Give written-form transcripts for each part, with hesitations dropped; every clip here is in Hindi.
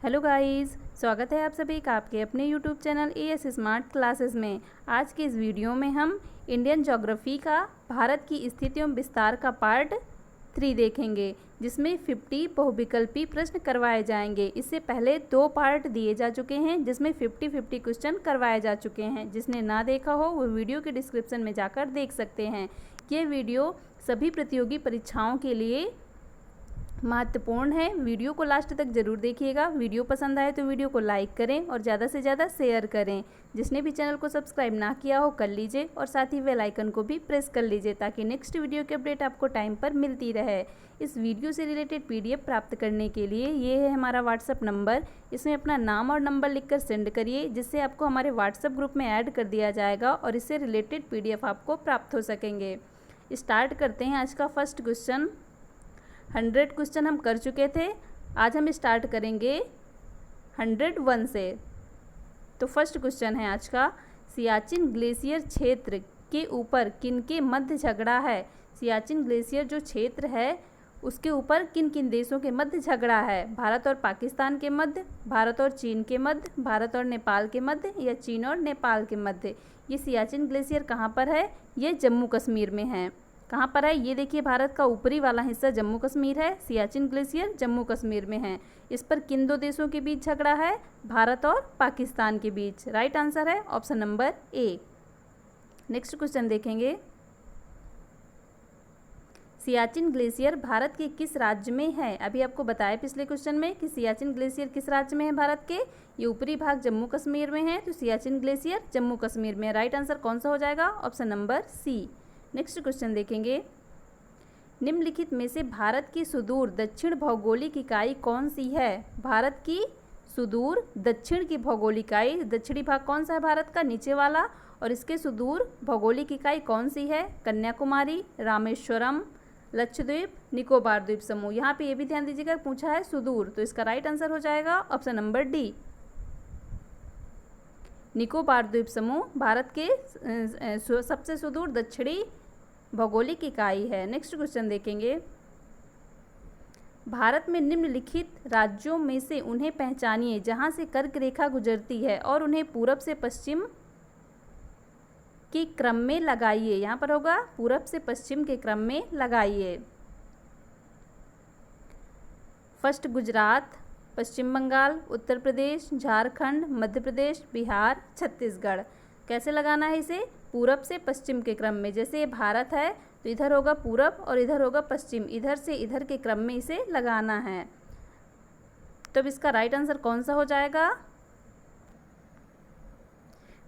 हेलो गाइस, स्वागत है आप सभी का आपके अपने YouTube channel as smart classes में। आज के इस वीडियो में हम इंडियन ज्योग्राफी का भारत की स्थिति एवं विस्तार का पार्ट 3 देखेंगे, जिसमें 50 बहुविकल्पी प्रश्न करवाए जाएंगे। इससे पहले 2 पार्ट दिए जा चुके हैं, जिसमें 50-50 क्वेश्चन करवाए जा चुके हैं। जिसने ना देखा हो वो वीडियो के डिस्क्रिप्शन में जाकर देख सकते हैं। ये वीडियो सभी प्रतियोगी परीक्षाओं के लिए महत्वपूर्ण है। वीडियो को लास्ट तक जरूर देखिएगा। वीडियो पसंद आए तो वीडियो को लाइक करें और ज़्यादा से ज़्यादा शेयर करें। जिसने भी चैनल को सब्सक्राइब ना किया हो कर लीजिए और साथ ही बेल आइकन को भी प्रेस कर लीजिए, ताकि नेक्स्ट वीडियो की अपडेट आपको टाइम पर मिलती रहे। इस वीडियो से रिलेटेड PDF प्राप्त करने के लिए ये है हमारा व्हाट्सअप नंबर। इसमें अपना नाम और नंबर लिखकर सेंड करिए, जिससे आपको हमारे व्हाट्सअप ग्रुप में ऐड कर दिया जाएगा और इससे रिलेटेड PDF आपको प्राप्त हो सकेंगे। स्टार्ट करते हैं आज का फर्स्ट क्वेश्चन। 100 क्वेश्चन हम कर चुके थे। आज हम स्टार्ट करेंगे 101 से। तो फर्स्ट क्वेश्चन है आज का, सियाचिन ग्लेशियर क्षेत्र के ऊपर किनके मध्य झगड़ा है। सियाचिन ग्लेशियर जो क्षेत्र है उसके ऊपर किन किन देशों के मध्य झगड़ा है। भारत और पाकिस्तान के मध्य, भारत और चीन के मध्य, भारत और नेपाल के मध्य, या चीन और नेपाल के मध्य। ये सियाचिन ग्लेशियर कहाँ पर है? ये जम्मू कश्मीर में है। कहाँ पर है? ये देखिए, भारत का ऊपरी वाला हिस्सा जम्मू कश्मीर है। सियाचिन ग्लेशियर जम्मू कश्मीर में है। इस पर किन 2 देशों के बीच झगड़ा है? भारत और पाकिस्तान के बीच। राइट आंसर है option number A. Next question देखेंगे, सियाचिन ग्लेशियर भारत के किस राज्य में है। अभी आपको बताया पिछले क्वेश्चन में कि सियाचिन ग्लेशियर किस राज्य में है भारत के। ये ऊपरी भाग जम्मू कश्मीर में है, तो सियाचिन ग्लेशियर जम्मू कश्मीर में। राइट आंसर कौन सा हो जाएगा? Option number C. Next question देखेंगे, निम्नलिखित में से भारत की सुदूर दक्षिण भौगोलिक इकाई कौन सी है। भारत की सुदूर दक्षिण की भौगोलिक इकाई, दक्षिणी भाग कौन सा है भारत का? नीचे वाला। और इसके सुदूर भौगोलिक इकाई कौन सी है? कन्याकुमारी, रामेश्वरम, लक्षद्वीप, निकोबार द्वीप समूह। यहाँ पे ये भी ध्यान दीजिएगा, पूछा है सुदूर, तो इसका राइट आंसर हो जाएगा ऑप्शन नंबर डी। निकोबार द्वीप समूह भारत के सबसे सुदूर दक्षिणी भौगोलिक इकाई है। नेक्स्ट क्वेश्चन देखेंगे, भारत में निम्नलिखित राज्यों में से उन्हें पहचानिए जहां से कर्क रेखा गुजरती है और उन्हें पूरब से पश्चिम के क्रम में लगाइए। यहाँ पर होगा पूरब से पश्चिम के क्रम में लगाइए। फर्स्ट गुजरात, पश्चिम बंगाल, उत्तर प्रदेश, झारखंड, मध्य प्रदेश, बिहार, छत्तीसगढ़। कैसे लगाना है इसे? पूरब से पश्चिम के क्रम में। जैसे ये भारत है तो इधर होगा पूरब और इधर होगा पश्चिम, इधर से इधर के क्रम में इसे लगाना है। तो अब इसका राइट आंसर कौन सा हो जाएगा?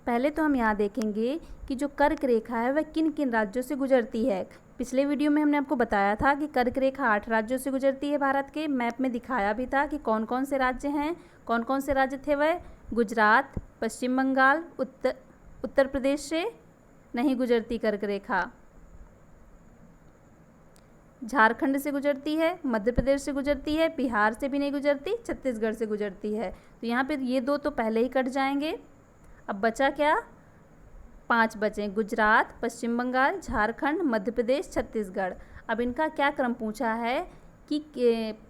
पहले तो हम यहाँ देखेंगे कि जो कर्क रेखा है वह किन किन राज्यों से गुजरती है। पिछले वीडियो में हमने आपको बताया था कि कर्क रेखा 8 राज्यों से गुजरती है। भारत के मैप में दिखाया भी था कि कौन कौन से राज्य हैं। कौन कौन से राज्य थे वह? गुजरात, पश्चिम बंगाल, उत्तर प्रदेश से नहीं गुजरती कर्क रेखा, झारखंड से गुजरती है, मध्य प्रदेश से गुजरती है, बिहार से भी नहीं गुजरती, छत्तीसगढ़ से गुजरती है। तो यहाँ पर ये 2 तो पहले ही कट जाएंगे। अब बचा क्या? 5 बचे, गुजरात, पश्चिम बंगाल, झारखंड, मध्य प्रदेश, छत्तीसगढ़। अब इनका क्या क्रम पूछा है कि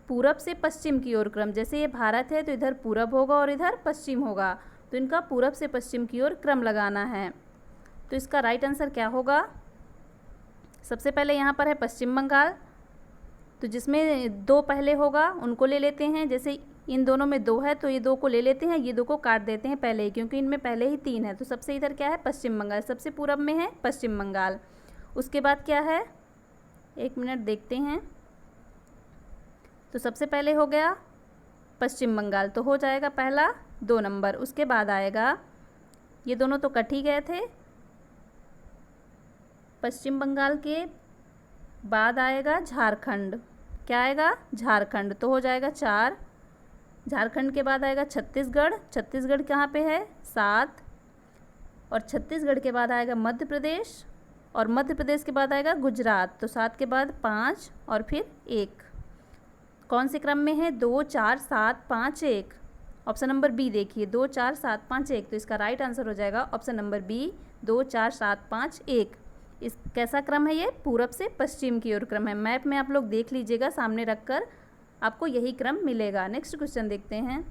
पूरब से पश्चिम की ओर क्रम। जैसे ये भारत है तो इधर पूरब होगा और इधर पश्चिम होगा, तो इनका पूरब से पश्चिम की ओर क्रम लगाना है। तो इसका राइट आंसर क्या होगा? सबसे पहले यहाँ पर है पश्चिम बंगाल, तो जिसमें 2 पहले होगा उनको ले लेते हैं। जैसे इन दोनों में 2 है तो ये 2 को ले लेते हैं, ये 2 को काट देते हैं पहले ही, क्योंकि इनमें पहले ही 3 है। तो सबसे इधर क्या है? पश्चिम बंगाल। सबसे पूरब में है पश्चिम बंगाल। उसके बाद क्या है? 1 मिनट देखते हैं। तो सबसे पहले हो गया पश्चिम बंगाल, तो हो जाएगा पहला 2 नंबर। उसके बाद आएगा, ये दोनों तो कट ही गए थे। पश्चिम बंगाल के बाद आएगा झारखंड। क्या आएगा? झारखंड, तो हो जाएगा 4। झारखंड के बाद आएगा छत्तीसगढ़। छत्तीसगढ़ कहाँ पे है? 7। और छत्तीसगढ़ के बाद आएगा मध्य प्रदेश, और मध्य प्रदेश के बाद आएगा गुजरात। तो 7 के बाद 5 और फिर 1। कौन से क्रम में है? 2, 4, 7, 5, 1। ऑप्शन नंबर बी देखिए, 2, 4, 7, 5, 1। तो इसका राइट आंसर हो जाएगा ऑप्शन नंबर बी, 2, 4, 7, 5, 1। इस कैसा क्रम है? ये पूरब से पश्चिम की ओर क्रम है। मैप में आप लोग देख लीजिएगा सामने रखकर, आपको यही क्रम मिलेगा। नेक्स्ट क्वेश्चन देखते हैं,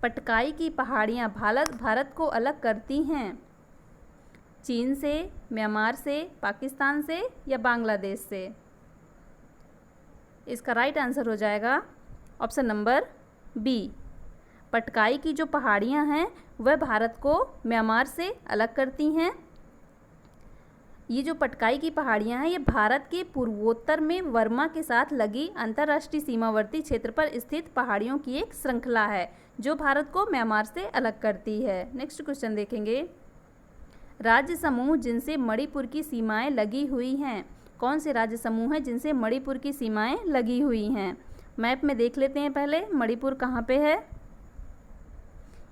पटकाई की पहाड़ियाँ भारत को अलग करती हैं? चीन से, म्यांमार से, पाकिस्तान से या बांग्लादेश से? इसका राइट आंसर हो जाएगा ऑप्शन नंबर बी। पटकाई की जो पहाड़ियाँ हैं वह भारत को म्यांमार से अलग करती हैं। ये जो पटकाई की पहाड़ियाँ हैं ये भारत के पूर्वोत्तर में वर्मा के साथ लगी अंतर्राष्ट्रीय सीमावर्ती क्षेत्र पर स्थित पहाड़ियों की एक श्रृंखला है जो भारत को म्यांमार से अलग करती है। नेक्स्ट क्वेश्चन देखेंगे, राज्य समूह जिनसे मणिपुर की सीमाएं लगी हुई हैं? कौन से राज्य समूह हैं जिनसे मणिपुर की सीमाएं लगी हुई हैं? मैप में देख लेते हैं पहले मणिपुर कहाँ पे है।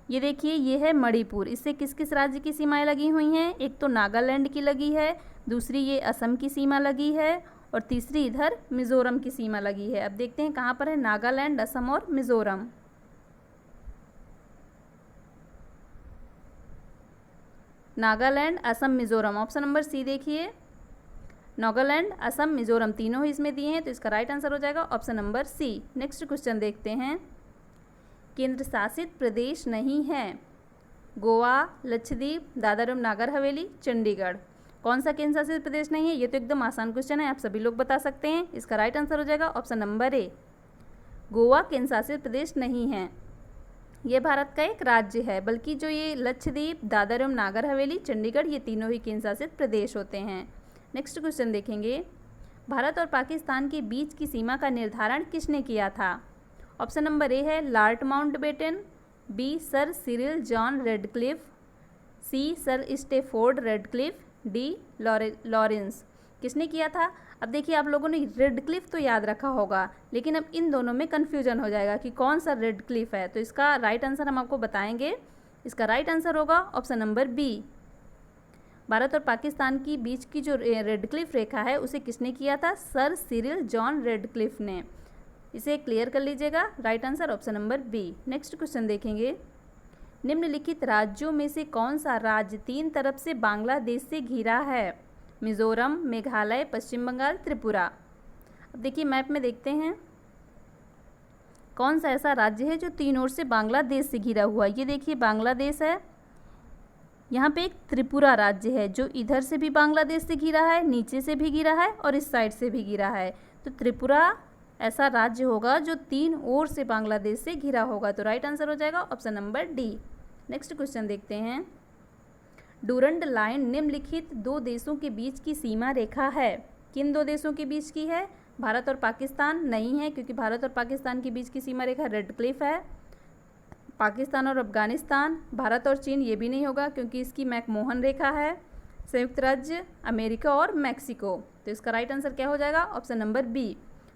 ये देखिए, ये है मणिपुर। इससे किस किस राज्य की सीमाएं लगी हुई हैं? एक तो नागालैंड की लगी है, दूसरी ये असम की सीमा लगी है और तीसरी इधर मिज़ोरम की सीमा लगी है। अब देखते हैं कहाँ पर है नागालैंड, असम और Mizoram. Nagaland, Assam, Mizoram, option number C देखिए। नागालैंड, असम, मिज़ोरम तीनों ही इसमें दिए हैं तो इसका राइट आंसर हो जाएगा option number C. Next question देखते हैं, केंद्र शासित प्रदेश नहीं है? गोवा, लक्षद्वीप, दादर और नागर हवेली, चंडीगढ़। कौन सा केंद्र शासित प्रदेश नहीं है? ये तो एकदम आसान क्वेश्चन है, आप सभी लोग बता सकते हैं। इसका राइट आंसर हो जाएगा ऑप्शन नंबर ए। गोवा केंद्र शासित प्रदेश नहीं है, ये भारत का एक राज्य है, बल्कि जो ये लक्षद्वीप, दादर एवं नागर हवेली, चंडीगढ़ ये तीनों ही केंद्र शासित प्रदेश होते हैं। नेक्स्ट क्वेश्चन देखेंगे, भारत और पाकिस्तान के बीच की सीमा का निर्धारण किसने किया था? ऑप्शन नंबर ए है Lord Mountbatten, B Sir Cyril John Radcliffe, C Sir Stafford Radcliffe, D Lawrence. किसने किया था? अब देखिए, आप लोगों ने रेडक्लिफ तो याद रखा होगा, लेकिन अब इन दोनों में कन्फ्यूजन हो जाएगा कि कौन सा रेडक्लिफ है, तो इसका राइट आंसर हम आपको बताएंगे। इसका राइट आंसर होगा ऑप्शन नंबर बी। भारत और पाकिस्तान की बीच की जो रेडक्लिफ रेखा है उसे किसने किया था? सर सिरिल जॉन रेडक्लिफ ने। इसे क्लियर कर लीजिएगा, right answer option number B. Next question देखेंगे, निम्नलिखित राज्यों में से कौन सा राज्य तीन तरफ से बांग्लादेश से घिरा है? मिजोरम, मेघालय, पश्चिम बंगाल, त्रिपुरा। अब देखिए मैप में देखते हैं कौन सा ऐसा राज्य है जो तीन ओर से बांग्लादेश से घिरा हुआ है। ये देखिए बांग्लादेश है, यहाँ पे एक त्रिपुरा राज्य है जो इधर से भी बांग्लादेश से घिरा है, नीचे से भी घिरा है और इस साइड से भी घिरा है। तो त्रिपुरा ऐसा राज्य होगा जो तीन ओर से बांग्लादेश से घिरा होगा, तो राइट आंसर हो जाएगा option number D. Next question देखते हैं, डूरंड लाइन निम्नलिखित दो देशों के बीच की सीमा रेखा है। किन दो देशों के बीच की है? भारत और पाकिस्तान नहीं है, क्योंकि भारत और पाकिस्तान के बीच की सीमा रेखा रेडक्लिफ है। पाकिस्तान और अफगानिस्तान, भारत और चीन ये भी नहीं होगा क्योंकि इसकी मैकमोहन रेखा है। संयुक्त राज्य अमेरिका और मैक्सिको, तो इसका राइट आंसर क्या हो जाएगा? Option number B.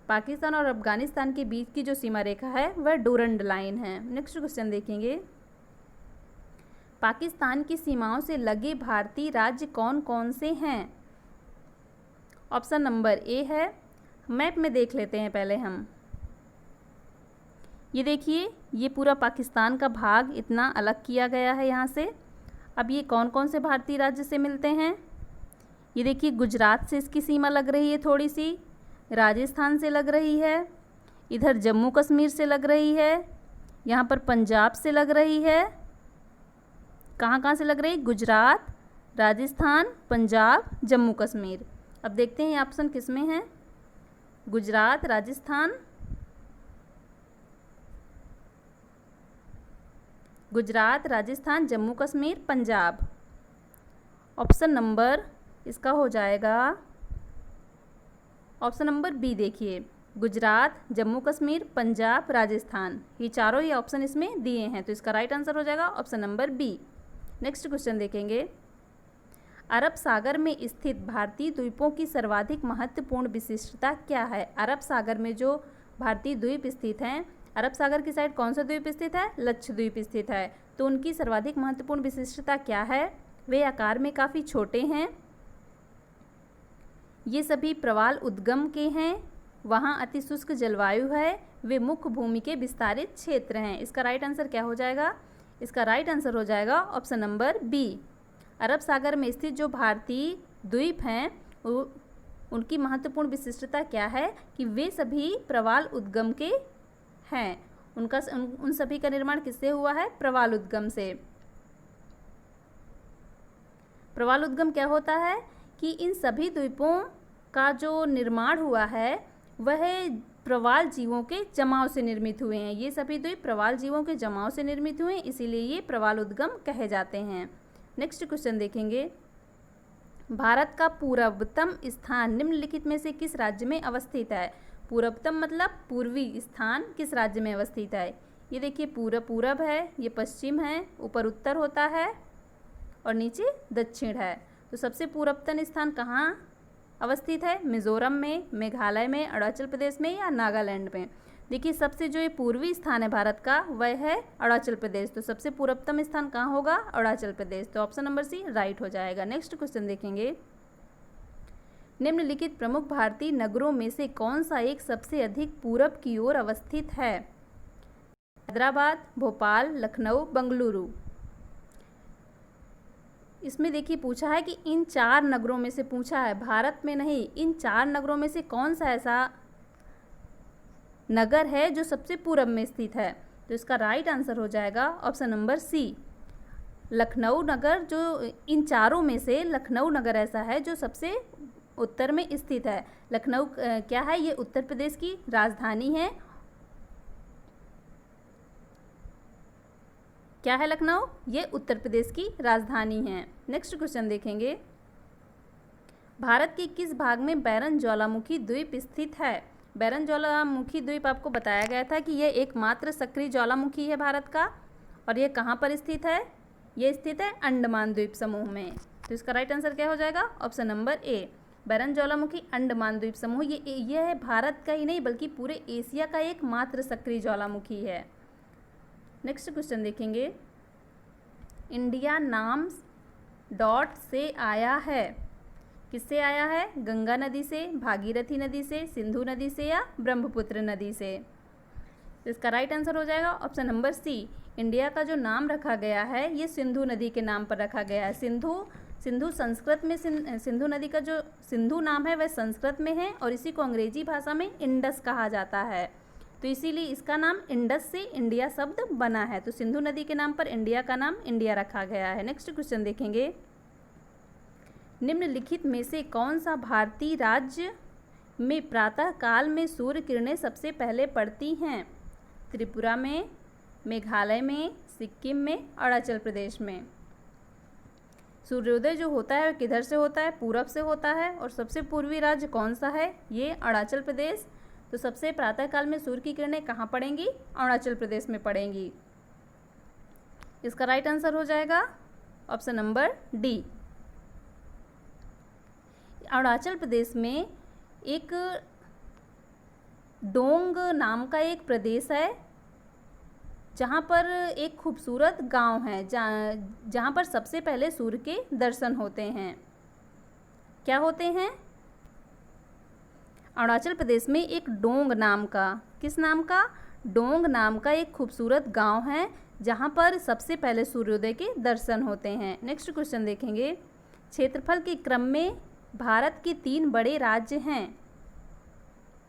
पाकिस्तान और अफगानिस्तान के बीच की जो सीमा रेखा है वह डूरंड लाइन है। नेक्स्ट क्वेश्चन देखेंगे, पाकिस्तान की सीमाओं से लगे भारतीय राज्य कौन कौन से हैं? ऑप्शन नंबर ए है, मैप में देख लेते हैं पहले हम। ये देखिए, ये पूरा पाकिस्तान का भाग इतना अलग किया गया है यहाँ से। अब ये कौन कौन से भारतीय राज्य से मिलते हैं? ये देखिए, गुजरात से इसकी सीमा लग रही है थोड़ी सी, राजस्थान से लग रही है, इधर जम्मू कश्मीर से लग रही है, यहाँ पर पंजाब से लग रही है। कहाँ कहाँ से लग रही है? गुजरात, राजस्थान, पंजाब, जम्मू कश्मीर। अब देखते हैं ये ऑप्शन किस में है। गुजरात, राजस्थान, गुजरात, राजस्थान, जम्मू कश्मीर, पंजाब। ऑप्शन नंबर इसका हो जाएगा ऑप्शन नंबर बी। देखिए, गुजरात, जम्मू कश्मीर, पंजाब, राजस्थान, ये चारों ही ऑप्शन इसमें दिए हैं, तो इसका राइट आंसर हो जाएगा option number B. Next question देखेंगे, अरब सागर में स्थित भारतीय द्वीपों की सर्वाधिक महत्वपूर्ण विशिष्टता क्या है? अरब सागर में जो भारतीय द्वीप स्थित हैं, अरब सागर की साइड कौन सा द्वीप स्थित है? लक्षद्वीप स्थित है। तो उनकी सर्वाधिक महत्वपूर्ण विशिष्टता क्या है? वे आकार में काफ़ी छोटे हैं, ये सभी प्रवाल उद्गम के हैं, वहाँ अति शुष्क जलवायु है, वे मुख्य भूमि के विस्तारित क्षेत्र हैं। इसका राइट आंसर क्या हो जाएगा? इसका राइट आंसर हो जाएगा ऑप्शन नंबर बी। अरब सागर में स्थित जो भारतीय द्वीप हैं उनकी महत्वपूर्ण विशिष्टता क्या है कि वे सभी प्रवाल उद्गम के हैं उन सभी का निर्माण किससे हुआ है? प्रवाल उद्गम से। प्रवाल उद्गम क्या होता है कि इन सभी द्वीपों का जो निर्माण हुआ है वह प्रवाल जीवों के जमाव से निर्मित हुए हैं। ये सभी द्वीप प्रवाल जीवों के जमाव से निर्मित हुए हैं, इसीलिए ये प्रवाल उद्गम कहे जाते हैं। नेक्स्ट क्वेश्चन देखेंगे, भारत का पूर्वतम स्थान निम्नलिखित में से किस राज्य में अवस्थित है? पूर्वतम मतलब पूर्वी स्थान किस राज्य में अवस्थित है? ये देखिए पूरब है, ये पश्चिम है, ऊपर उत्तर होता है और नीचे दक्षिण है। तो सबसे पूर्वतम स्थान कहाँ अवस्थित है? मिजोरम में, मेघालय में, अरुणाचल प्रदेश में या नागालैंड में? देखिए सबसे जो ये पूर्वी स्थान है भारत का वह है अरुणाचल प्रदेश। तो सबसे पूर्वतम स्थान कहाँ होगा? अरुणाचल प्रदेश। तो ऑप्शन नंबर सी राइट हो जाएगा। नेक्स्ट क्वेश्चन देखेंगे, निम्नलिखित प्रमुख भारतीय नगरों में से कौन सा एक सबसे अधिक पूरब की ओर अवस्थित है? हैदराबाद, भोपाल, लखनऊ, बेंगलुरु। इसमें देखिए पूछा है कि इन 4 नगरों में से पूछा है, भारत में नहीं, इन 4 नगरों में से कौन सा ऐसा नगर है जो सबसे पूरब में स्थित है? तो इसका राइट आंसर हो जाएगा ऑप्शन नंबर सी, लखनऊ नगर। जो इन चारों में से लखनऊ नगर ऐसा है जो सबसे उत्तर में स्थित है। लखनऊ क्या है? ये उत्तर प्रदेश की राजधानी है। क्या है लखनऊ? ये उत्तर प्रदेश की राजधानी है। नेक्स्ट क्वेश्चन देखेंगे, भारत के किस भाग में बैरन ज्वालामुखी द्वीप स्थित है? बैरन ज्वालामुखी द्वीप आपको बताया गया था कि यह एकमात्र सक्रिय ज्वालामुखी है भारत का, और यह कहाँ पर स्थित है? ये स्थित है अंडमान द्वीप समूह में। तो इसका राइट आंसर क्या हो जाएगा? ऑप्शन नंबर ए, बैरन ज्वालामुखी अंडमान द्वीप समूह। ये है भारत का ही नहीं बल्कि पूरे एशिया का एकमात्र सक्रिय ज्वालामुखी है। नेक्स्ट क्वेश्चन देखेंगे, इंडिया नाम डॉट से आया है? किससे आया है? गंगा नदी से, भागीरथी नदी से, सिंधु नदी से या ब्रह्मपुत्र नदी से? तो इसका राइट आंसर हो जाएगा ऑप्शन नंबर सी, इंडिया का जो नाम रखा गया है ये सिंधु नदी के नाम पर रखा गया है। सिंधु संस्कृत में सिंधु नदी का जो सिंधु नाम है वह संस्कृत में है और इसी को अंग्रेजी भाषा में इंडस कहा जाता है। तो इसीलिए इसका नाम इंडस से इंडिया शब्द बना है। तो सिंधु नदी के नाम पर इंडिया का नाम इंडिया रखा गया है। नेक्स्ट क्वेश्चन देखेंगे, निम्नलिखित में से कौन सा भारतीय राज्य में प्रातः काल में सूर्य किरणें सबसे पहले पड़ती हैं? त्रिपुरा में, मेघालय में, सिक्किम में, अरुणाचल प्रदेश में। सूर्योदय जो होता है किधर से होता है? पूरब से होता है। और सबसे पूर्वी राज्य कौन सा है? ये अरुणाचल प्रदेश। तो सबसे प्रातःकाल में सूर्य की किरणें कहाँ पड़ेंगी? अरुणाचल प्रदेश में पड़ेंगी। इसका राइट आंसर हो जाएगा ऑप्शन नंबर डी। अरुणाचल प्रदेश में एक डोंग नाम का एक प्रदेश है जहाँ पर एक खूबसूरत गांव है जहाँ पर सबसे पहले सूर्य के दर्शन होते हैं। क्या होते हैं? अरुणाचल प्रदेश में एक डोंग नाम का, किस नाम का? डोंग नाम का एक खूबसूरत गांव है जहाँ पर सबसे पहले सूर्योदय के दर्शन होते हैं। नेक्स्ट क्वेश्चन देखेंगे, क्षेत्रफल के क्रम में भारत के 3 बड़े राज्य हैं।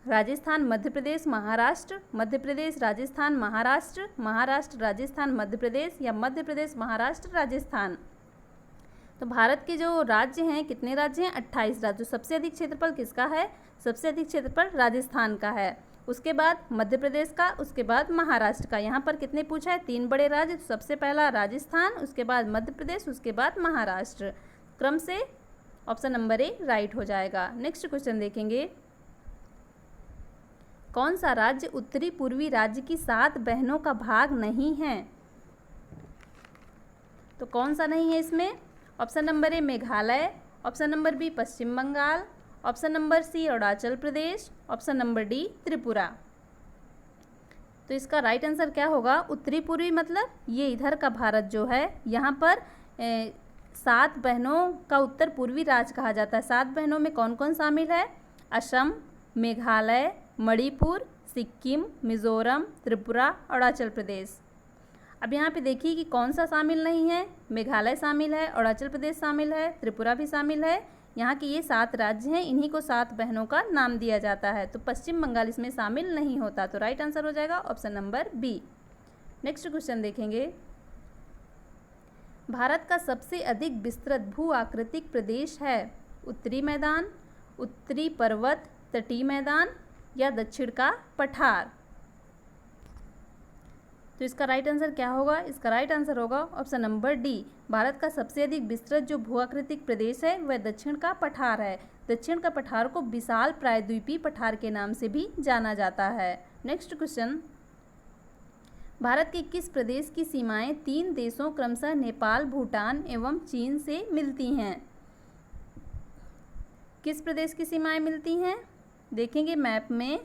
राजस्थान, मध्य प्रदेश, महाराष्ट्र। मध्य प्रदेश, राजस्थान, महाराष्ट्र। महाराष्ट्र, राजस्थान, मध्य प्रदेश या मध्य प्रदेश, महाराष्ट्र, राजस्थान। तो भारत के जो राज्य हैं, कितने राज्य हैं? 28 राज्य। सबसे अधिक क्षेत्रफल किसका है? सबसे अधिक क्षेत्रफल राजस्थान का है, उसके बाद मध्य प्रदेश का, उसके बाद महाराष्ट्र का। यहाँ पर कितने पूछा है? 3 बड़े राज्य। तो सबसे पहला राजस्थान, उसके बाद मध्य प्रदेश, उसके बाद महाराष्ट्र। क्रम से ऑप्शन नंबर ए राइट हो जाएगा। नेक्स्ट क्वेश्चन देखेंगे, कौन सा राज्य उत्तरी पूर्वी राज्य की 7 बहनों का भाग नहीं है? तो कौन सा नहीं है इसमें? Option number A Meghalaya, option number B Paschim Bengal, option number C Arunachal Pradesh, option number D Tripura. तो इसका राइट आंसर क्या होगा? उत्तरी पूर्वी मतलब ये इधर का भारत जो है, यहाँ पर 7 बहनों का उत्तर पूर्वी राज्य कहा जाता है। 7 बहनों में कौन कौन शामिल है? असम, मेघालय, मणिपुर, सिक्किम, मिजोरम, त्रिपुरा, अरुणाचल प्रदेश। अब यहाँ पे देखिए कि कौन सा शामिल नहीं है। मेघालय शामिल है, अरुणाचल प्रदेश शामिल है, त्रिपुरा भी शामिल है, यहाँ के ये 7 राज्य हैं, इन्हीं को 7 बहनों का नाम दिया जाता है। तो पश्चिम बंगाल इसमें शामिल नहीं होता, तो राइट आंसर हो जाएगा option number B. Next question देखेंगे, भारत का सबसे अधिक विस्तृत भू आकृतिक प्रदेश है उत्तरी मैदान, उत्तरी पर्वत, तटीय मैदान या दक्षिण का पठार। तो इसका राइट आंसर क्या होगा? इसका राइट आंसर होगा ऑप्शन नंबर डी। भारत का सबसे अधिक विस्तृत जो भू आकृतिक प्रदेश है वह दक्षिण का पठार है। दक्षिण का पठार को विशाल प्रायद्वीपीय पठार के नाम से भी जाना जाता है। नेक्स्ट क्वेश्चन, भारत के किस प्रदेश की सीमाएं 3 देशों क्रमशः नेपाल, भूटान एवं चीन से मिलती हैं? किस प्रदेश की सीमाएं मिलती हैं? देखेंगे मैप में,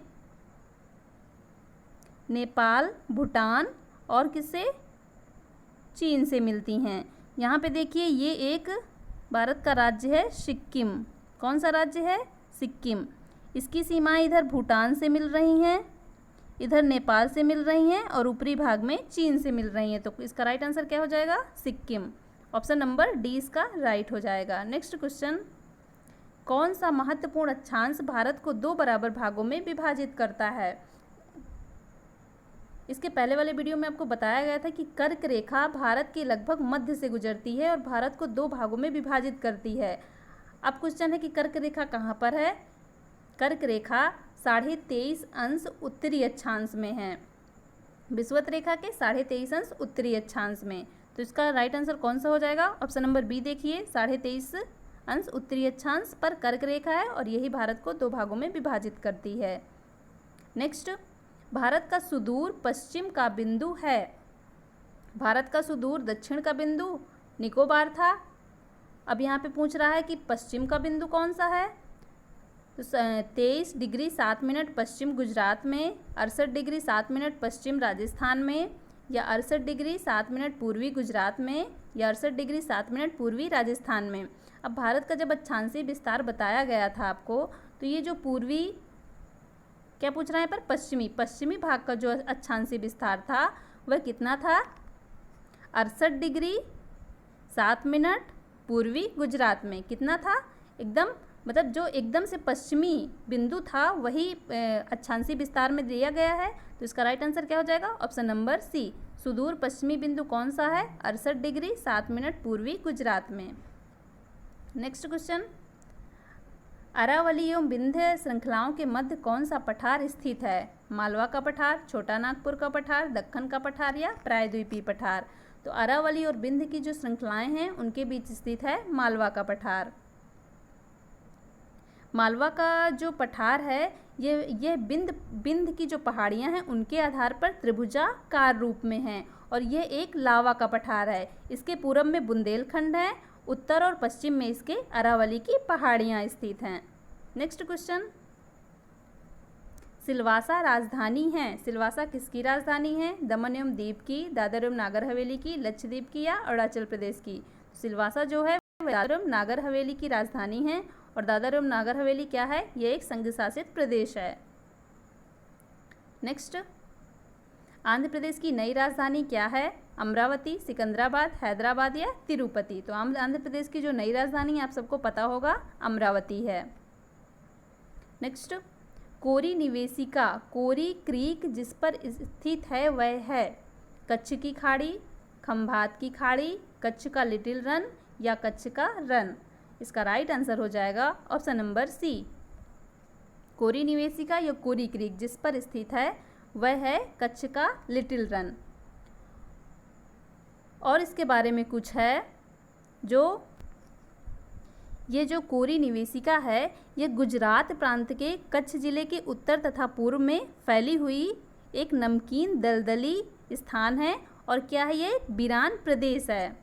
नेपाल, भूटान और किससे? चीन से मिलती हैं। यहाँ पे देखिए ये एक भारत का राज्य है सिक्किम। कौन सा राज्य है? सिक्किम। इसकी सीमाएं इधर भूटान से मिल रही हैं, इधर नेपाल से मिल रही हैं और ऊपरी भाग में चीन से मिल रही हैं। तो इसका राइट आंसर क्या हो जाएगा? सिक्किम। ऑप्शन नंबर डी इसका राइट हो जाएगा। नेक्स्ट क्वेश्चन, कौन सा महत्वपूर्ण अक्षांश भारत को 2 बराबर भागों में विभाजित करता है? इसके पहले वाले वीडियो में आपको बताया गया था कि कर्क रेखा भारत के लगभग मध्य से गुजरती है और भारत को 2 भागों में विभाजित करती है। अब क्वेश्चन है कि कर्क रेखा कहाँ पर है? कर्क रेखा 23.5 उत्तरी अक्षांश में है, विषुवत रेखा के 23.5 उत्तरी अक्षांश में। तो इसका राइट आंसर कौन सा हो जाएगा? ऑप्शन नंबर बी देखिए, 23.5 उत्तरी अक्षांश पर कर्क रेखा है और यही भारत को 2 भागों में विभाजित करती है। नेक्स्ट, भारत का सुदूर पश्चिम का बिंदु है। भारत का सुदूर दक्षिण का बिंदु निकोबार था, अब यहाँ पे पूछ रहा है कि पश्चिम का बिंदु कौन सा है। तो 23 डिग्री 7 मिनट पश्चिम गुजरात में, 68 डिग्री 7 मिनट पश्चिम राजस्थान में, या 68 डिग्री 7 मिनट पूर्वी गुजरात में, या 68 डिग्री 7 मिनट पूर्वी राजस्थान में। अब भारत का जब अक्षांशीय विस्तार बताया गया था आपको, तो ये जो पूर्वी, क्या पूछ रहा है पर पश्चिमी भाग का जो अक्षांशीय विस्तार था वह कितना था? 68 डिग्री 7 मिनट पूर्वी गुजरात में। कितना था? एकदम, मतलब जो एकदम से पश्चिमी बिंदु था वही अक्षांशीय विस्तार में दिया गया है। तो इसका राइट आंसर क्या हो जाएगा? Option number C. सुदूर पश्चिमी बिंदु कौन सा है? 68 डिग्री 7 मिनट पूर्वी गुजरात में। नेक्स्ट क्वेश्चन, अरावली एवं विंध्य श्रृंखलाओं के मध्य कौन सा पठार स्थित है? मालवा का पठार, छोटा नागपुर का पठार, दक्कन का पठार या प्रायद्वीपीय पठार? तो अरावली और विंध्य की जो श्रृंखलाएं हैं उनके बीच स्थित है मालवा का पठार। मालवा का जो पठार है ये बिंद की जो पहाड़ियां हैं उनके आधार पर त्रिभुजाकार रूप में हैं और यह एक लावा का पठार है। इसके पूर्व में बुंदेलखंड है, उत्तर और पश्चिम में इसके अरावली की पहाड़ियां स्थित हैं। नेक्स्ट क्वेश्चन, सिलवासा राजधानी है। सिलवासा किसकी राजधानी है? दमन एवं दीव की, दादर एवं नागर हवेली की, लक्षद्वीप की या अरुणाचल प्रदेश की? सिलवासा जो है दादर एवं नागर हवेली की राजधानी है और दादर एवं नागर हवेली क्या है? ये एक संघ शासित प्रदेश है। नेक्स्ट, आंध्र प्रदेश की नई राजधानी क्या है? अमरावती, सिकंदराबाद, हैदराबाद या तिरुपति? तो आंध्र प्रदेश की जो नई राजधानी आप सबको पता होगा अमरावती है। नेक्स्ट, कोरी निवेशिका, कोरी क्रीक जिस पर स्थित है वह है कच्छ की खाड़ी, खंभात की खाड़ी, कच्छ का लिटिल रन या कच्छ का रन? इसका राइट आंसर हो जाएगा ऑप्शन नंबर सी। कोरी निवेशिका या कोरी क्रीक जिस पर स्थित है वह है कच्छ का लिटिल रन। और इसके बारे में कुछ है, ये जो कोरी निवेशिका है ये गुजरात प्रांत के कच्छ जिले के उत्तर तथा पूर्व में फैली हुई एक नमकीन दलदली स्थान है और क्या है? ये वीरान प्रदेश है।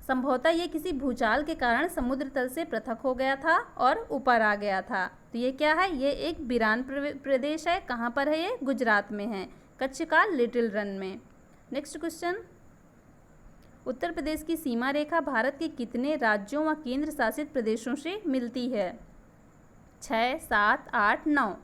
संभवतः ये किसी भूचाल के कारण समुद्र तल से पृथक हो गया था और ऊपर आ गया था। तो ये क्या है? ये एक वीरान प्रदेश है। कहाँ पर है ये? गुजरात में है, कच्छ का लिटिल रन में। नेक्स्ट क्वेश्चन, उत्तर प्रदेश की सीमा रेखा भारत के कितने राज्यों व केंद्र शासित प्रदेशों से मिलती है? 6, 7, 8, 9।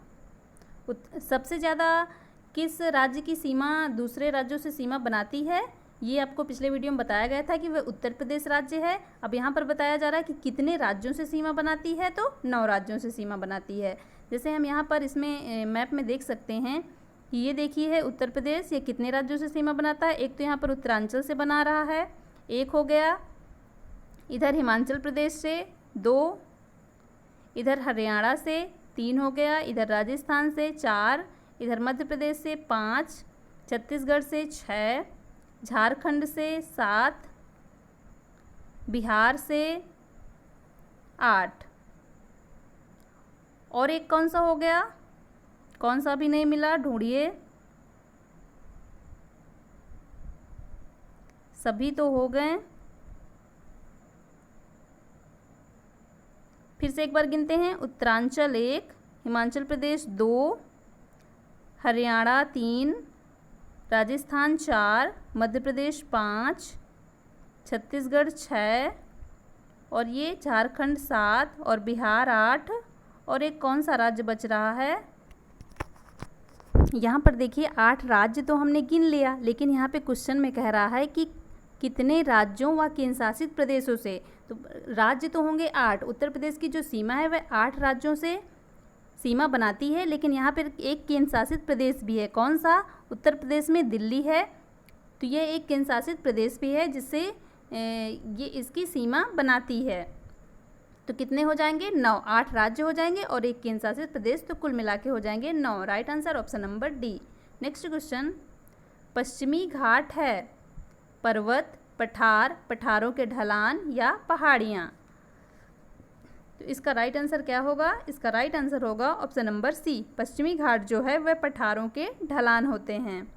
सबसे ज़्यादा किस राज्य की सीमा दूसरे राज्यों से सीमा बनाती है? ये आपको पिछले वीडियो में बताया गया था कि वह उत्तर प्रदेश राज्य है। अब यहाँ पर बताया जा रहा है कि कितने राज्यों से सीमा बनाती है, तो 9 राज्यों से सीमा बनाती है। जैसे हम यहाँ पर इसमें मैप में देख सकते हैं कि ये देखिए है उत्तर प्रदेश, ये कितने राज्यों से सीमा बनाता है। एक तो यहाँ पर उत्तरांचल से बना रहा है, एक हो गया, इधर हिमाचल प्रदेश से 2, इधर हरियाणा से 3 हो गया, इधर राजस्थान से 4, इधर मध्य प्रदेश से 5, छत्तीसगढ़ से 6, झारखंड से 7, बिहार से 8, और एक कौन सा हो गया, कौन सा भी नहीं मिला, ढूंढिए। सभी तो हो गए। फिर से एक बार गिनते हैं, उत्तरांचल 1, हिमाचल प्रदेश 2, हरियाणा 3, राजस्थान 4, मध्य प्रदेश 5, छत्तीसगढ़ 6, और ये झारखंड 7 और बिहार 8, और एक कौन सा राज्य बच रहा है। यहाँ पर देखिए 8 राज्य तो हमने गिन लिया, लेकिन यहाँ पे क्वेश्चन में कह रहा है कि कितने राज्यों व केंद्र शासित प्रदेशों से। तो राज्य तो होंगे 8, उत्तर प्रदेश की जो सीमा है वह 8 राज्यों से सीमा बनाती है, लेकिन यहाँ पर एक केंद्र शासित प्रदेश भी है। कौन सा? उत्तर प्रदेश में दिल्ली है, तो ये एक केंद्र शासित प्रदेश भी है जिससे ये इसकी सीमा बनाती है। तो कितने हो जाएंगे? 9, 8 राज्य हो जाएंगे और एक केंद्र शासित प्रदेश, तो कुल मिला के हो जाएंगे 9। Right answer option number D. Next question, पश्चिमी घाट है पर्वत, पठार, पठारों के ढलान या पहाड़ियाँ। तो इसका राइट आंसर क्या होगा? इसका राइट आंसर होगा ऑप्शन नंबर सी, पश्चिमी घाट जो है वह पठारों के ढलान होते हैं।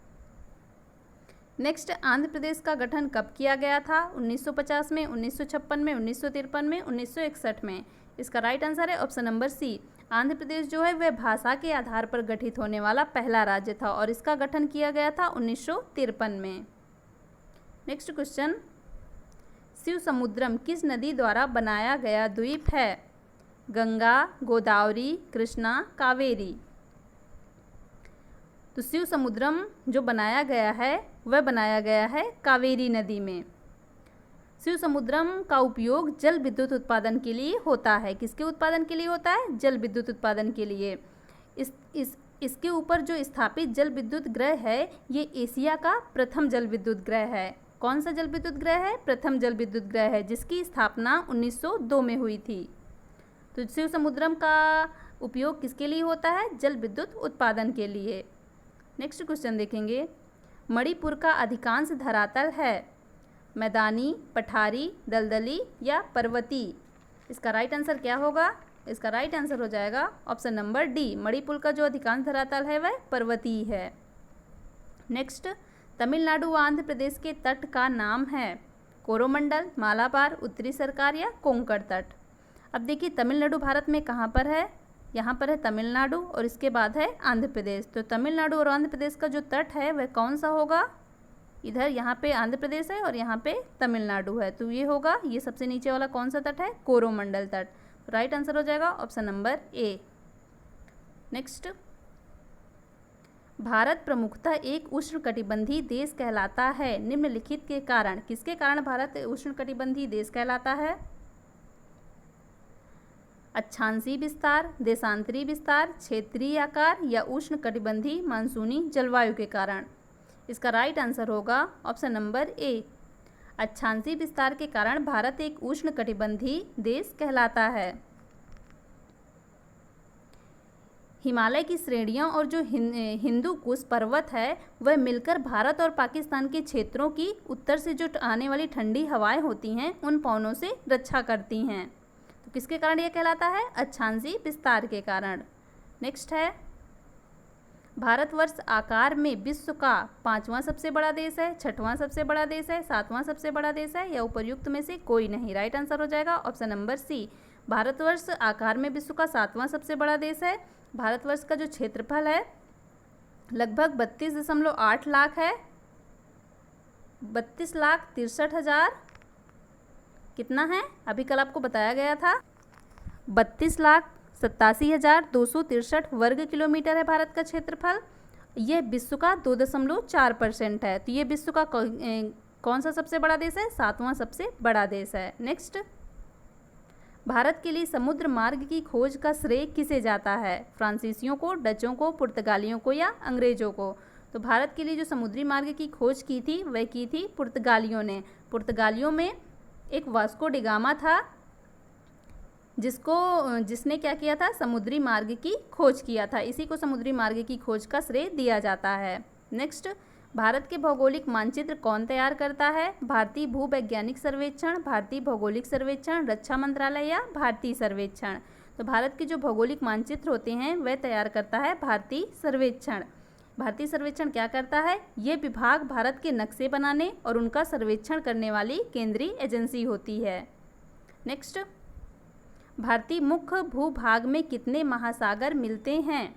नेक्स्ट, आंध्र प्रदेश का गठन कब किया गया था? 1950 में, 1956 में, 1953 में, 1961 में। इसका राइट आंसर है ऑप्शन नंबर सी। आंध्र प्रदेश जो है वह भाषा के आधार पर गठित होने वाला पहला राज्य था और इसका गठन किया गया था 1953 में। नेक्स्ट क्वेश्चन, शिव समुद्रम किस नदी द्वारा बनाया गया द्वीप है? गंगा, गोदावरी, कृष्णा, कावेरी। तो शिव समुद्रम जो बनाया गया है वह बनाया गया है कावेरी नदी में। शिव समुद्रम का उपयोग जल विद्युत उत्पादन के लिए होता है। किसके उत्पादन के लिए होता है? जल विद्युत उत्पादन के लिए। इसके ऊपर जो स्थापित जल विद्युत ग्रह है ये एशिया का प्रथम जल विद्युत ग्रह है। कौन सा जल विद्युत ग्रह है? प्रथम जल विद्युत ग्रह है जिसकी स्थापना 1902 में हुई थी। तो शिव समुद्रम का उपयोग किसके लिए होता है? जल विद्युत उत्पादन के लिए। नेक्स्ट क्वेश्चन देखेंगे, मणिपुर का अधिकांश धरातल है मैदानी, पठारी, दलदली या पर्वती। इसका राइट आंसर क्या होगा? इसका राइट आंसर हो जाएगा ऑप्शन नंबर डी, मणिपुर का जो अधिकांश धरातल है वह पर्वतीय है। नेक्स्ट, तमिलनाडु व आंध्र प्रदेश के तट का नाम है कोरोमंडल, मालाबार, उत्तरी सरकार या कोंकण तट। अब देखिए तमिलनाडु भारत में कहाँ पर है? यहाँ पर है तमिलनाडु और इसके बाद है आंध्र प्रदेश। तो तमिलनाडु और आंध्र प्रदेश का जो तट है वह कौन सा होगा? इधर यहाँ पे आंध्र प्रदेश है और यहाँ पे तमिलनाडु है, तो ये होगा, ये सबसे नीचे वाला कौन सा तट है? कोरोमंडल तट। तो राइट आंसर हो जाएगा option number A. Next, Bharat प्रमुखतः एक उष्णकटिबंधीय देश कहलाता है निम्नलिखित के कारण। किसके कारण भारत उष्णकटिबंधीय देश कहलाता है? अक्षांशीय विस्तार, देशांतरी विस्तार, क्षेत्रीय आकार या उष्णकटिबंधीय मानसूनी जलवायु के कारण। इसका राइट आंसर होगा ऑप्शन नंबर ए, अक्षांशीय विस्तार के कारण भारत एक उष्णकटिबंधीय देश कहलाता है। हिमालय की श्रेणियां और जो हिंदू कुश पर्वत है वह मिलकर भारत और पाकिस्तान के क्षेत्रों की उत्तर से जो आने वाली ठंडी हवाएं होती हैं उन पवनों से रक्षा करती हैं। तो किसके कारण यह कहलाता है? अक्षांशीय विस्तार के कारण। नेक्स्ट है, भारतवर्ष आकार में विश्व का 5वां सबसे बड़ा देश है, 6वां सबसे बड़ा देश है, 7वां सबसे बड़ा देश है या उपर्युक्त में से कोई नहीं। राइट आंसर हो जाएगा ऑप्शन नंबर सी, भारतवर्ष आकार में विश्व का 7वां सबसे बड़ा देश है। भारतवर्ष का जो क्षेत्रफल है लगभग 32.8 लाख है, 32,63,000 कितना है? अभी कल आपको बताया गया था 32,87,263 वर्ग किलोमीटर है भारत का क्षेत्रफल। यह विश्व का 2.4% है। तो ये विश्व का कौन सा सबसे बड़ा देश है? 7वां सबसे बड़ा देश है। नेक्स्ट, भारत के लिए समुद्र मार्ग की खोज का श्रेय किसे जाता है? फ्रांसीसियों को, डचों को, पुर्तगालियों को या अंग्रेजों को? तो भारत के लिए जो समुद्री मार्ग की खोज की थी वह की थी पुर्तगालियों ने। पुर्तगालियों में एक वास्को डी गामा था जिसने क्या किया था? समुद्री मार्ग की खोज किया था। इसी को समुद्री मार्ग की खोज का श्रेय दिया जाता है। नेक्स्ट, भारत के भौगोलिक मानचित्र कौन तैयार करता है? भारतीय भूवैज्ञानिक सर्वेक्षण, भारतीय भौगोलिक सर्वेक्षण, रक्षा मंत्रालय या भारतीय सर्वेक्षण? तो भारत के जो भौगोलिक मानचित्र होते हैं वह तैयार करता है भारतीय सर्वेक्षण। भारतीय सर्वेक्षण क्या करता है? ये विभाग भारत के नक्शे बनाने और उनका सर्वेक्षण करने वाली केंद्रीय एजेंसी होती है। नेक्स्ट, भारतीय मुख्य भूभाग में कितने महासागर मिलते हैं?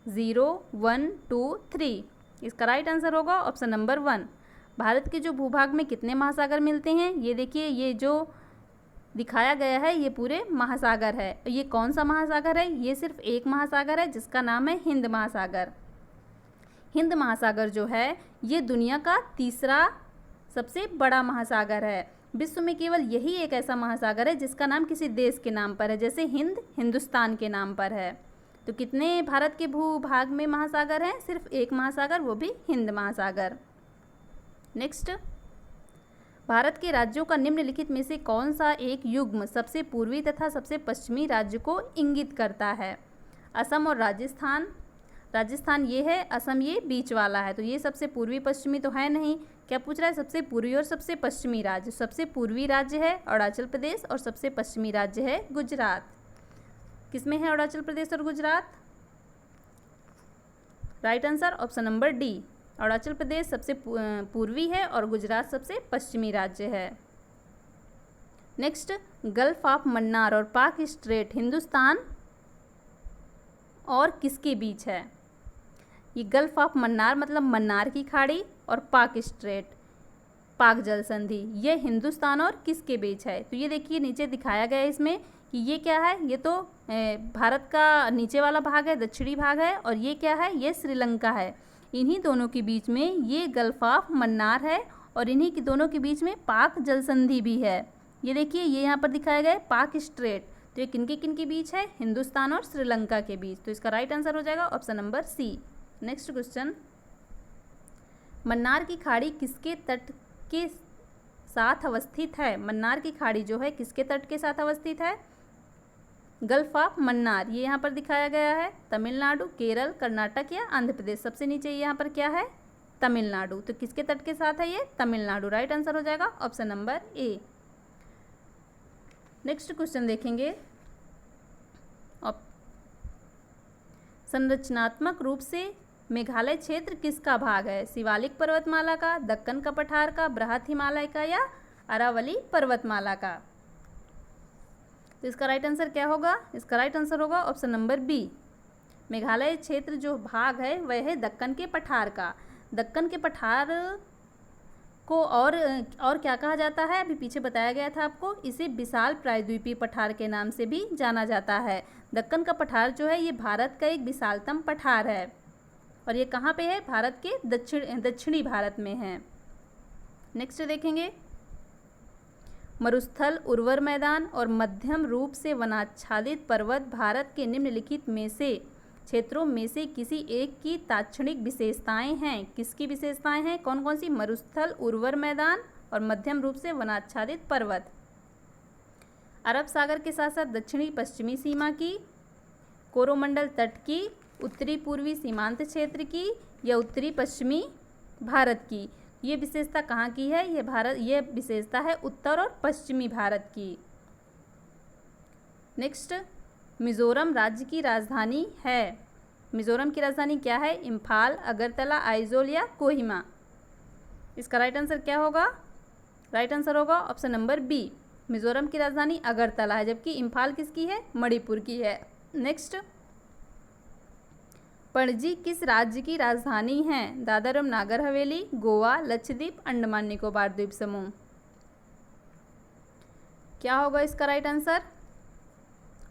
0, 1, 2, 3। इसका राइट आंसर होगा ऑप्शन नंबर 1। भारत के जो भूभाग में कितने महासागर मिलते हैं? ये देखिए, ये जो दिखाया गया है ये पूरे महासागर है। ये कौन सा महासागर है? ये सिर्फ एक महासागर है जिसका नाम है हिंद महासागर। हिंद महासागर जो है ये दुनिया का तीसरा सबसे बड़ा महासागर है। विश्व में केवल यही एक ऐसा महासागर है जिसका नाम किसी देश के नाम पर है, जैसे हिंद हिंदुस्तान के नाम पर है। तो कितने भारत के भूभाग में महासागर हैं? सिर्फ एक महासागर, वो भी हिंद महासागर। नेक्स्ट, भारत के राज्यों का निम्नलिखित में से कौन सा एक युग्म सबसे पूर्वी तथा सबसे पश्चिमी राज्य को इंगित करता है? असम और राजस्थान। राजस्थान ये है, असम ये बीच वाला है, तो ये सबसे पूर्वी पश्चिमी तो है नहीं। क्या पूछ रहा है? सबसे पूर्वी और सबसे पश्चिमी राज्य। सबसे पूर्वी राज्य है अरुणाचल प्रदेश और सबसे पश्चिमी राज्य है गुजरात। किसमें है अरुणाचल प्रदेश और Gujarat? Right answer option number D. Arunachal Pradesh सबसे पूर्वी है और गुजरात सबसे पश्चिमी राज्य है। नेक्स्ट, गल्फ ऑफ मन्नार और पाक स्ट्रेट हिंदुस्तान और किसके बीच है? ये गल्फ ऑफ मन्नार मतलब मन्नार की खाड़ी और पाक स्ट्रेट पाक जल संधि, ये हिंदुस्तान और किसके बीच है? तो ये देखिए नीचे दिखाया गया है इसमें कि ये क्या है? ये तो भारत का नीचे वाला भाग है, दक्षिणी भाग है, और ये क्या है? ये श्रीलंका है। इन्हीं दोनों के बीच में ये गल्फ ऑफ मन्नार है और इन्हीं के दोनों के बीच में पाक जल संधि भी है। ये देखिए, ये यहाँ पर दिखाया गया है पाक स्ट्रेट। तो ये किन के बीच है? हिंदुस्तान और श्रीलंका के बीच। तो इसका राइट आंसर हो जाएगा option number C. Next question, Mannar की खाड़ी किसके तट के साथ अवस्थित है? मन्नार की खाड़ी जो है किसके तट के साथ अवस्थित है? गल्फ ऑफ मन्नार, ये यहाँ पर दिखाया गया है। तमिलनाडु, केरल, कर्नाटक या आंध्र प्रदेश? सबसे नीचे यहाँ पर क्या है? तमिलनाडु। तो किसके तट के साथ है ये? तमिलनाडु। राइट आंसर हो जाएगा option number A. Next question देखेंगे, संरचनात्मक रूप से मेघालय क्षेत्र किसका भाग है? शिवालिक पर्वतमाला का, दक्कन का पठार का, बृहत हिमालय का या अरावली पर्वतमाला का? तो इसका राइट आंसर क्या होगा? इसका राइट आंसर होगा ऑप्शन नंबर बी। मेघालय क्षेत्र जो भाग है वह है दक्कन के पठार का। दक्कन के पठार को और क्या कहा जाता है? अभी पीछे बताया गया था आपको। इसे विशाल प्रायद्वीपीय पठार के नाम से भी जाना जाता है। दक्कन का पठार जो है ये भारत का एक विशालतम पठार है और ये कहाँ पे है? भारत के दक्षिणी भारत में है। नेक्स्ट देखेंगे, मरुस्थल, उर्वर मैदान और मध्यम रूप से वनाच्छादित पर्वत भारत के निम्नलिखित में से क्षेत्रों में से किसी एक की ताक्षणिक विशेषताएं हैं। किसकी विशेषताएं हैं? कौन कौन सी? मरुस्थल, उर्वर मैदान और मध्यम रूप से वनाच्छादित पर्वत। अरब सागर के साथ साथ दक्षिणी पश्चिमी सीमा की, कोरोमंडल तट की, उत्तरी पूर्वी सीमांत क्षेत्र की या उत्तरी पश्चिमी भारत की? ये विशेषता कहाँ की है? ये विशेषता है उत्तर और पश्चिमी भारत की। नेक्स्ट, मिजोरम राज्य की राजधानी है। मिजोरम की राजधानी क्या है? इम्फाल, अगरतला, आइजोल या कोहिमा? इसका राइट आंसर क्या होगा? राइट आंसर होगा ऑप्शन नंबर बी। मिजोरम की राजधानी अगरतला है, जबकि इम्फाल किसकी है? मणिपुर की है। नेक्स्ट, पणजी किस राज्य की राजधानी है? दादर और नागर हवेली, गोवा, लक्षद्वीप, अंडमान निकोबार द्वीप समूह? क्या होगा इसका right answer?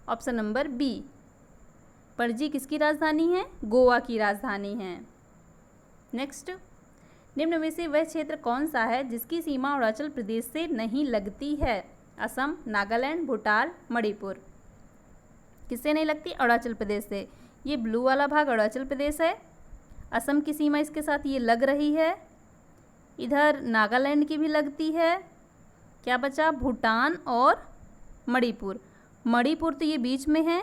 Option number B. Panaji किसकी राजधानी है? गोवा की राजधानी है। नेक्स्ट, निम्न में से वह क्षेत्र कौन सा है जिसकी सीमा अरुणाचल प्रदेश से नहीं लगती है? असम, नागालैंड, भूटान, मणिपुर। किससे नहीं लगती? अरुणाचल प्रदेश से। ये ब्लू वाला भाग अरुणाचल प्रदेश है, असम की सीमा इसके साथ ये लग रही है, इधर नागालैंड की भी लगती है। क्या बचा? भूटान और मणिपुर। मणिपुर तो ये बीच में है,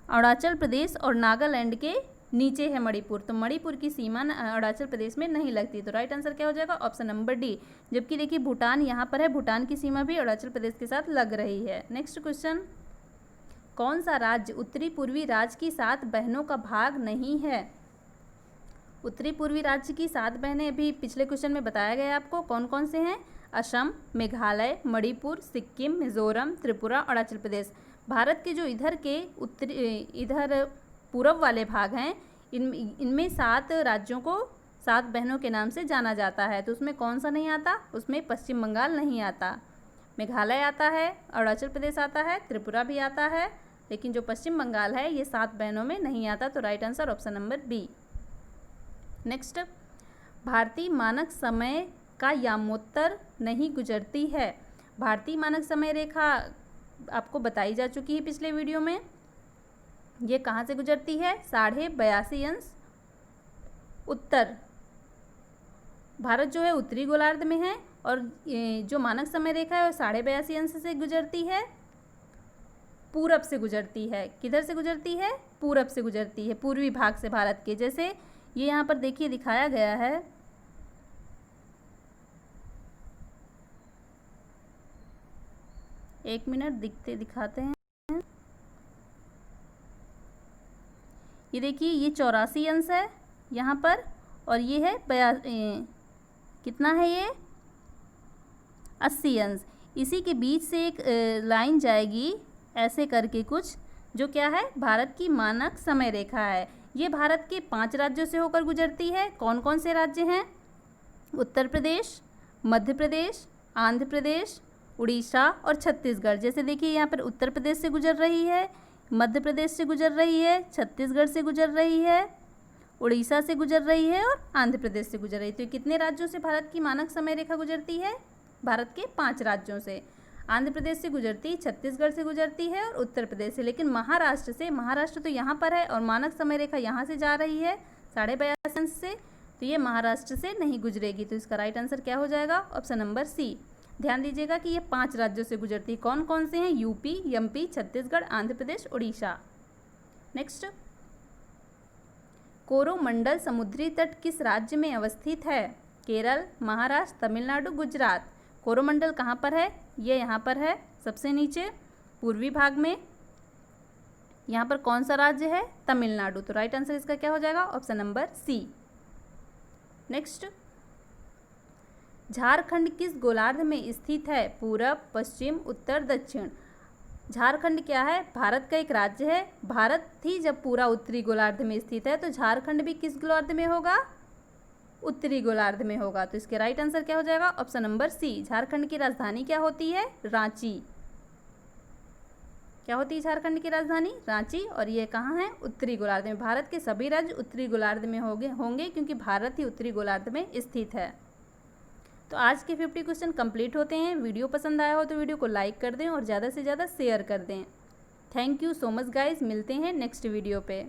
अरुणाचल प्रदेश और नागालैंड के नीचे है मणिपुर, तो मणिपुर की सीमा अरुणाचल प्रदेश में नहीं लगती। तो राइट आंसर क्या हो जाएगा? Option number D. जबकि देखिए भूटान यहाँ पर है, भूटान की सीमा भी अरुणाचल प्रदेश के साथ लग रही है। नेक्स्ट क्वेश्चन, कौन सा राज्य उत्तरी पूर्वी राज्य की 7 बहनों का भाग नहीं है? उत्तरी पूर्वी राज्य की 7 बहनें अभी पिछले क्वेश्चन में बताया गया आपको, कौन कौन से हैं? असम, मेघालय, मणिपुर, सिक्किम, मिजोरम, त्रिपुरा, अरुणाचल प्रदेश। भारत के जो इधर के इधर पूर्व वाले भाग हैं, इनमें 7 राज्यों को 7 बहनों के नाम से जाना जाता है। तो उसमें कौन सा नहीं आता? उसमें पश्चिम बंगाल नहीं आता, मेघालय आता है, अरुणाचल प्रदेश आता है, त्रिपुरा भी आता है, लेकिन जो पश्चिम बंगाल है ये 7 बहनों में नहीं आता। तो right answer option number B. Next, भारतीय मानक समय का यामोत्तर नहीं गुजरती है। भारतीय मानक समय रेखा आपको बताई जा चुकी है पिछले वीडियो में। ये कहाँ से गुजरती है? 82.5 अंश उत्तर। भारत जो है उत्तरी गोलार्ध में है और जो मानक समय रेखा है वो 82.5 अंश से गुजरती है, पूरब से गुजरती है। किधर से गुजरती है? पूरब से गुजरती है, पूर्वी भाग से भारत के। जैसे ये यहाँ पर देखिए दिखाया गया है, एक मिनट दिखाते हैं। ये देखिए ये 84 अंश है यहाँ पर, और ये है कितना है ये? 80 अंश। इसी के बीच से एक लाइन जाएगी ऐसे करके कुछ, जो क्या है? भारत की मानक समय रेखा है। ये भारत के 5 राज्यों से होकर गुजरती है। कौन कौन से राज्य हैं? उत्तर प्रदेश, मध्य प्रदेश, आंध्र प्रदेश, उड़ीसा और छत्तीसगढ़। जैसे देखिए यहाँ पर उत्तर प्रदेश से गुजर रही है, मध्य प्रदेश से गुजर रही है, छत्तीसगढ़ से गुजर रही है, उड़ीसा से गुजर रही है और आंध्र प्रदेश से गुजर रही है। तो कितने राज्यों से भारत की मानक समय रेखा गुजरती है? भारत के 5 राज्यों से। आंध्र प्रदेश से गुजरती, छत्तीसगढ़ से गुजरती है और उत्तर प्रदेश से। लेकिन महाराष्ट्र से, महाराष्ट्र तो यहाँ पर है और मानक समय रेखा यहाँ से जा रही है 82.5 अंश से, तो ये महाराष्ट्र से नहीं गुजरेगी। तो इसका राइट आंसर क्या हो जाएगा? Option number C. ध्यान दीजिएगा कि ये 5 राज्यों से गुजरती है। कौन कौन से हैं? UP, MP, Chhattisgarh, Andhra Pradesh, Orissa. Next, Coromandel समुद्री तट किस राज्य में अवस्थित है? केरल, महाराष्ट्र, तमिलनाडु, गुजरात। कोरोमंडल कहाँ पर है? ये यहाँ पर है, सबसे नीचे पूर्वी भाग में। यहाँ पर कौन सा राज्य है? तमिलनाडु। तो राइट आंसर इसका क्या हो जाएगा? Option number C. Next, Jharkhand किस गोलार्ध में स्थित है? पूरब, पश्चिम, उत्तर, दक्षिण। झारखंड क्या है? भारत का एक राज्य है। भारत ही जब पूरा उत्तरी गोलार्ध में स्थित है, तो झारखंड भी किस गोलार्ध में होगा? उत्तरी गोलार्ध में होगा। तो इसके राइट आंसर क्या हो जाएगा? ऑप्शन नंबर सी। झारखंड की राजधानी क्या होती है? रांची। क्या होती है झारखंड की राजधानी? रांची। और ये कहाँ है? उत्तरी गोलार्ध में। भारत के सभी राज्य उत्तरी गोलार्ध में होंगे क्योंकि भारत ही उत्तरी गोलार्ध में स्थित है। तो आज के 50 क्वेश्चन कंप्लीट होते हैं। वीडियो पसंद आया हो तो वीडियो को लाइक कर दें और ज़्यादा से ज़्यादा शेयर कर दें। Thank you so much guys. मिलते हैं नेक्स्ट वीडियो पे।